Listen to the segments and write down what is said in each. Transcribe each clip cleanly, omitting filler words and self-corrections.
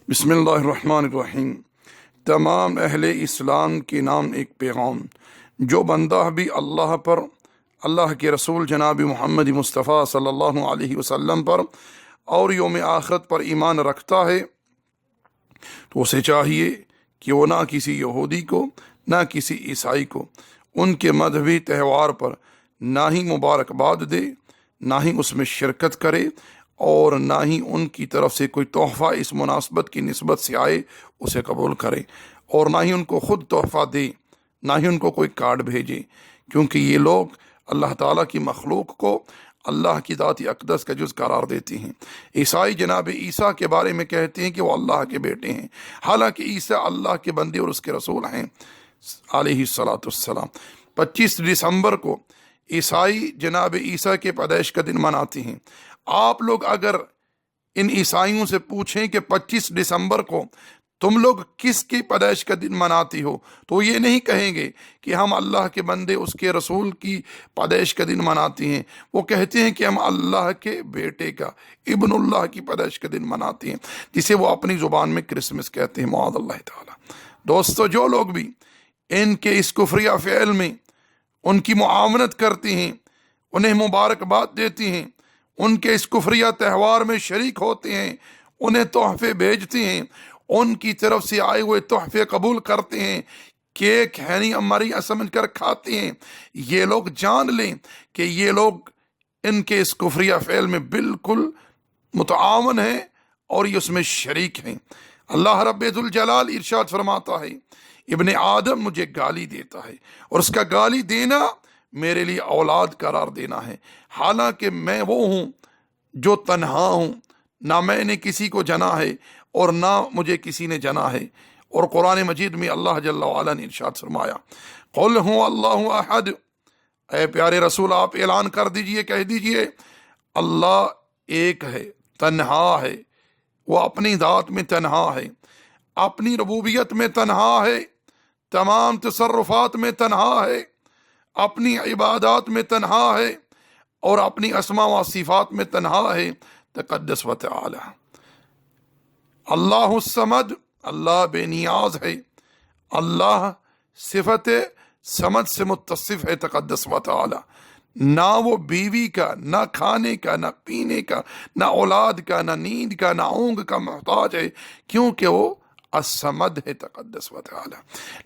بسم اللہ الرحمن الرحیم۔ تمام اہل اسلام کے نام ایک پیغام۔ جو بندہ بھی اللہ پر، اللہ کے رسول جناب محمد مصطفیٰ صلی اللہ علیہ وسلم پر اور یوم آخرت پر ایمان رکھتا ہے تو اسے چاہیے کہ وہ نہ کسی یہودی کو نہ کسی عیسائی کو ان کے مذہبی تہوار پر نہ ہی مبارکباد دے، نہ ہی اس میں شرکت کرے، اور نہ ہی ان کی طرف سے کوئی تحفہ اس مناسبت کی نسبت سے آئے اسے قبول کرے، اور نہ ہی ان کو خود تحفہ دے، نہ ہی ان کو کوئی کارڈ بھیجے، کیونکہ یہ لوگ اللہ تعالیٰ کی مخلوق کو اللہ کی ذات اقدس کا جز قرار دیتے ہیں۔ عیسائی جناب عیسیٰ کے بارے میں کہتے ہیں کہ وہ اللہ کے بیٹے ہیں، حالانکہ عیسیٰ اللہ کے بندے اور اس کے رسول ہیں علیہ السلام۔ 25 دسمبر کو عیسائی جناب عیسیٰ کے پیدائش کا دن مناتے ہیں۔ آپ لوگ اگر ان عیسائیوں سے پوچھیں کہ 25 دسمبر کو تم لوگ کس کی پیدائش کا دن مناتے ہو، تو یہ نہیں کہیں گے کہ ہم اللہ کے بندے اس کے رسول کی پیدائش کا دن مناتے ہیں، وہ کہتے ہیں کہ ہم اللہ کے بیٹے کا، ابن اللہ کی پیدائش کا دن مناتے ہیں، جسے وہ اپنی زبان میں کرسمس کہتے ہیں، معاذ اللہ تعالی۔ دوستو، جو لوگ بھی ان کے اس کفریہ فعل میں ان کی معاونت کرتے ہیں، انہیں مبارکباد دیتے ہیں، ان کے اس کفریہ تہوار میں شریک ہوتے ہیں، انہیں تحفے بھیجتے ہیں، ان کی طرف سے آئے ہوئے تحفے قبول کرتے ہیں، کیک ہینی اماری سمجھ کر کھاتے ہیں، یہ لوگ جان لیں کہ یہ لوگ ان کے اس کفریہ فعل میں بالکل متعاون ہیں اور یہ اس میں شریک ہیں۔ اللہ رب ذوالجلال ارشاد فرماتا ہے، ابن آدم مجھے گالی دیتا ہے اور اس کا گالی دینا میرے لیے اولاد قرار دینا ہے، حالانکہ میں وہ ہوں جو تنہا ہوں، نہ میں نے کسی کو جنا ہے اور نہ مجھے کسی نے جنا ہے۔ اور قرآن مجید میں اللہ جل وعلا نے ارشاد فرمایا، قل هو اللہ احد، اے پیارے رسول آپ اعلان کر دیجئے، کہہ دیجئے اللہ ایک ہے، تنہا ہے، وہ اپنی ذات میں تنہا ہے، اپنی ربوبیت میں تنہا ہے، تمام تصرفات میں تنہا ہے، اپنی عبادات میں تنہا ہے، اور اپنی اسماء و صفات میں تنہا ہے، تقدس و تعالی۔ اللہ الصمد، اللہ بے نیاز ہے، اللہ صفت صمد سے متصف ہے، تقدس و تعالی۔ نہ وہ بیوی کا، نہ کھانے کا، نہ پینے کا، نہ اولاد کا، نہ نیند کا، نہ اونگ کا محتاج ہے، کیونکہ وہ الصمد ہے، تقدس و تعالی۔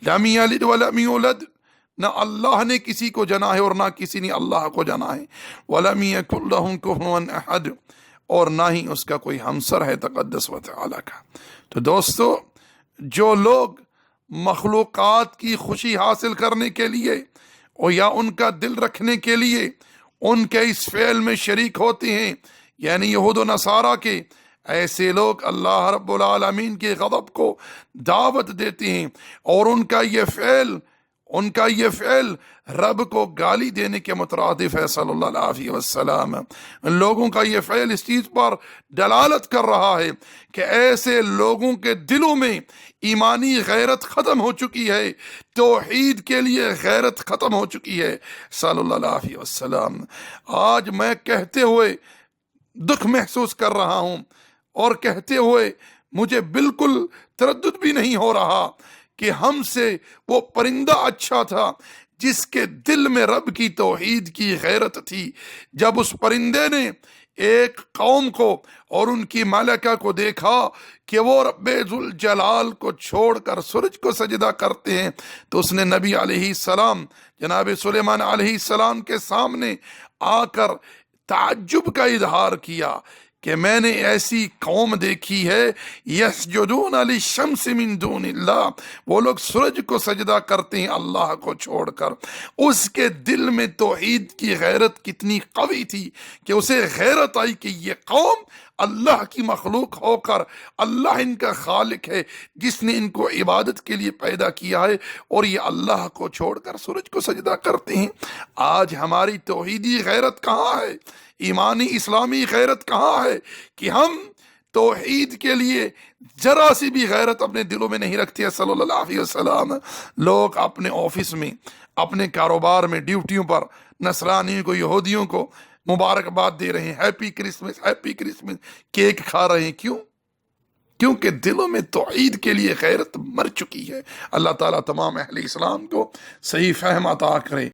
لم یلد ولم یولد، نہ اللہ نے کسی کو جنا ہے اور نہ کسی نے اللہ کو جنا ہے، وَلَمْ يَكُنْ لَهُ كُفُوًا أَحَدٌ، اور نہ ہی اس کا کوئی ہمسر ہے، تقدس و تعالی کا۔ تو دوستو، جو لوگ مخلوقات کی خوشی حاصل کرنے کے لیے اور یا ان کا دل رکھنے کے لیے ان کے اس فعل میں شریک ہوتے ہیں، یعنی یہود و نصارہ کے، ایسے لوگ اللہ رب العالمین کے غضب کو دعوت دیتے ہیں، اور ان کا یہ فعل رب کو گالی دینے کے مترادف ہے صلی اللہ علیہ وسلم۔ لوگوں کا یہ فعل اس چیز پر دلالت کر رہا ہے کہ ایسے لوگوں کے دلوں میں ایمانی غیرت ختم ہو چکی ہے، توحید کے لیے غیرت ختم ہو چکی ہے صلی اللہ علیہ وسلم۔ آج میں کہتے ہوئے دکھ محسوس کر رہا ہوں، اور کہتے ہوئے مجھے بالکل تردد بھی نہیں ہو رہا کہ ہم سے وہ پرندہ اچھا تھا جس کے دل میں رب کی توحید کی غیرت تھی۔ جب اس پرندے نے ایک قوم کو اور ان کی ملکہ کو دیکھا کہ وہ رب ذوالجلال کو چھوڑ کر سورج کو سجدہ کرتے ہیں، تو اس نے نبی علیہ السلام جناب سلیمان علیہ السلام کے سامنے آ کر تعجب کا اظہار کیا کہ میں نے ایسی قوم دیکھی ہے، یسجدون للشمس من دون اللہ، وہ لوگ سورج کو سجدہ کرتے ہیں اللہ کو چھوڑ کر۔ اس کے دل میں توحید کی غیرت کتنی قوی تھی کہ اسے غیرت آئی کہ یہ قوم اللہ کی مخلوق ہو کر اللہ ان کا خالق ہے جس نے ان کو عبادت کے لیے پیدا کیا ہے، اور یہ اللہ کو چھوڑ کر سورج کو سجدہ کرتے ہیں۔ آج ہماری توحیدی غیرت کہاں ہے؟ ایمانی اسلامی غیرت کہاں ہے کہ ہم توحید کے لیے ذرا سی بھی غیرت اپنے دلوں میں نہیں رکھتے صلی اللہ علیہ وسلم۔ لوگ اپنے آفس میں، اپنے کاروبار میں، ڈیوٹیوں پر نصرانیوں کو، یہودیوں کو مبارکباد دے رہے ہیں، happy Christmas, happy Christmas, cake کھا رہے ہیں، کیوں؟ کیونکہ دلوں میں توحید کے لیے غیرت مر چکی ہے۔ اللہ تعالیٰ تمام اہل اسلام کو صحیح فہم عطا کرے۔